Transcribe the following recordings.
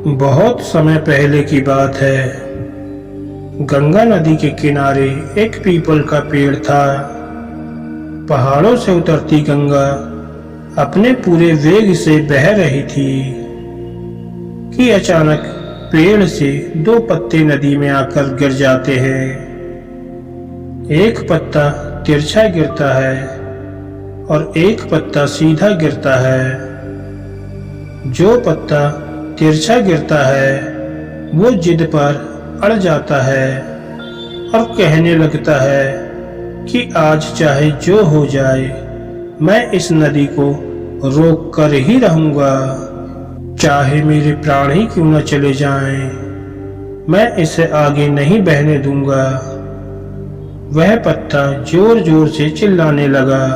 बहुत समय पहले की बात है। गंगा नदी के किनारे एक पीपल का पेड़ था। पहाड़ों से उतरती गंगा अपने पूरे वेग से बह रही थी कि अचानक पेड़ से दो पत्ते नदी में आकर गिर जाते हैं। एक पत्ता तिरछा गिरता है और एक पत्ता सीधा गिरता है। जो पत्ता तिरछा गिरता है वो जिद पर अड़ जाता है और कहने लगता है कि आज चाहे जो हो जाए मैं इस नदी को रोक कर ही रहूंगा, चाहे मेरे प्राण ही क्यों न चले जाएं, मैं इसे आगे नहीं बहने दूंगा। वह पत्ता जोर जोर से चिल्लाने लगा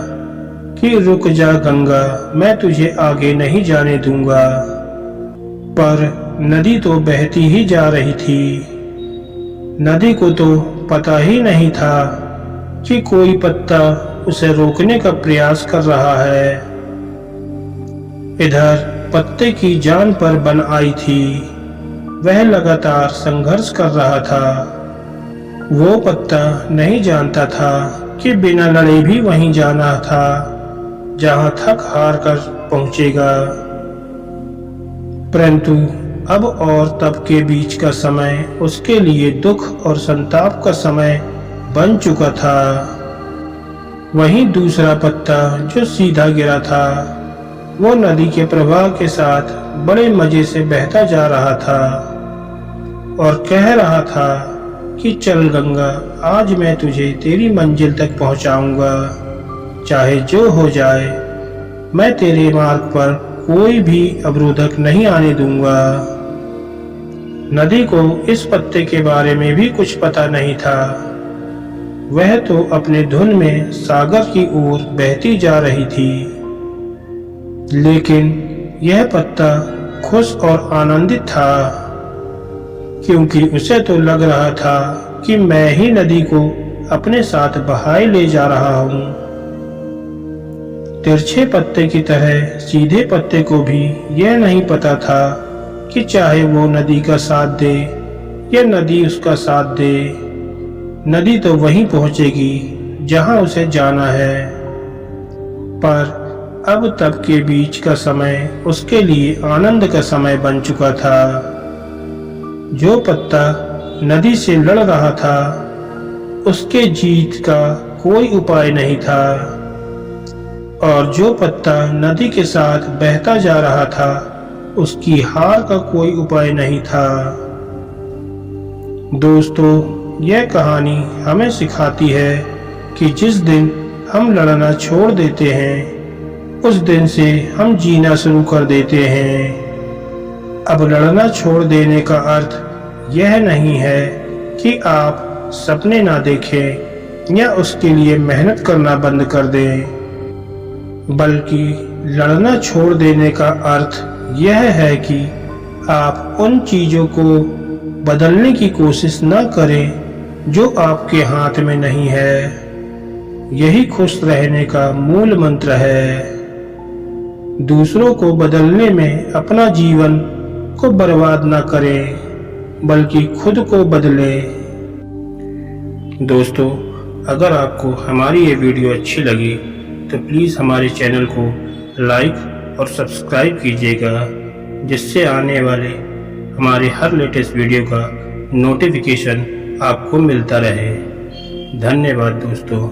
कि रुक जा गंगा, मैं तुझे आगे नहीं जाने दूंगा। पर नदी तो बहती ही जा रही थी। नदी को तो पता ही नहीं था कि कोई पत्ता उसे रोकने का प्रयास कर रहा है। इधर पत्ते की जान पर बन आई थी। वह लगातार संघर्ष कर रहा था। वो पत्ता नहीं जानता था कि बिना लड़े भी वहीं जाना था जहां थक हार कर पहुंचेगा। परंतु अब और तब के बीच का समय उसके लिए दुख और संताप का समय बन चुका था। वहीं दूसरा पत्ता जो सीधा गिरा था वो नदी के प्रवाह के साथ बड़े मजे से बहता जा रहा था और कह रहा था कि चल गंगा, आज मैं तुझे तेरी मंजिल तक पहुंचाऊंगा, चाहे जो हो जाए मैं तेरे मार्ग पर कोई भी अवरोधक नहीं आने दूंगा। नदी को इस पत्ते के बारे में भी कुछ पता नहीं था। वह तो अपने धुन में सागर की ओर बहती जा रही थी, लेकिन यह पत्ता खुश और आनंदित था क्योंकि उसे तो लग रहा था कि मैं ही नदी को अपने साथ बहाए ले जा रहा हूं। तिरछे पत्ते की तरह सीधे पत्ते को भी यह नहीं पता था कि चाहे वो नदी का साथ दे या नदी उसका साथ दे, नदी तो वहीं पहुंचेगी जहां उसे जाना है। पर अब तब के बीच का समय उसके लिए आनंद का समय बन चुका था। जो पत्ता नदी से लड़ रहा था उसके जीत का कोई उपाय नहीं था और जो पत्ता नदी के साथ बहता जा रहा था उसकी हार का कोई उपाय नहीं था। दोस्तों, यह कहानी हमें सिखाती है कि जिस दिन हम लड़ना छोड़ देते हैं उस दिन से हम जीना शुरू कर देते हैं। अब लड़ना छोड़ देने का अर्थ यह नहीं है कि आप सपने ना देखें या उसके लिए मेहनत करना बंद कर दें, बल्कि लड़ना छोड़ देने का अर्थ यह है कि आप उन चीजों को बदलने की कोशिश न करें जो आपके हाथ में नहीं है। यही खुश रहने का मूल मंत्र है। दूसरों को बदलने में अपना जीवन को बर्बाद न करें, बल्कि खुद को बदलें। दोस्तों, अगर आपको हमारी ये वीडियो अच्छी लगी तो प्लीज़ हमारे चैनल को लाइक और सब्सक्राइब कीजिएगा, जिससे आने वाले हमारे हर लेटेस्ट वीडियो का नोटिफिकेशन आपको मिलता रहे। धन्यवाद दोस्तों।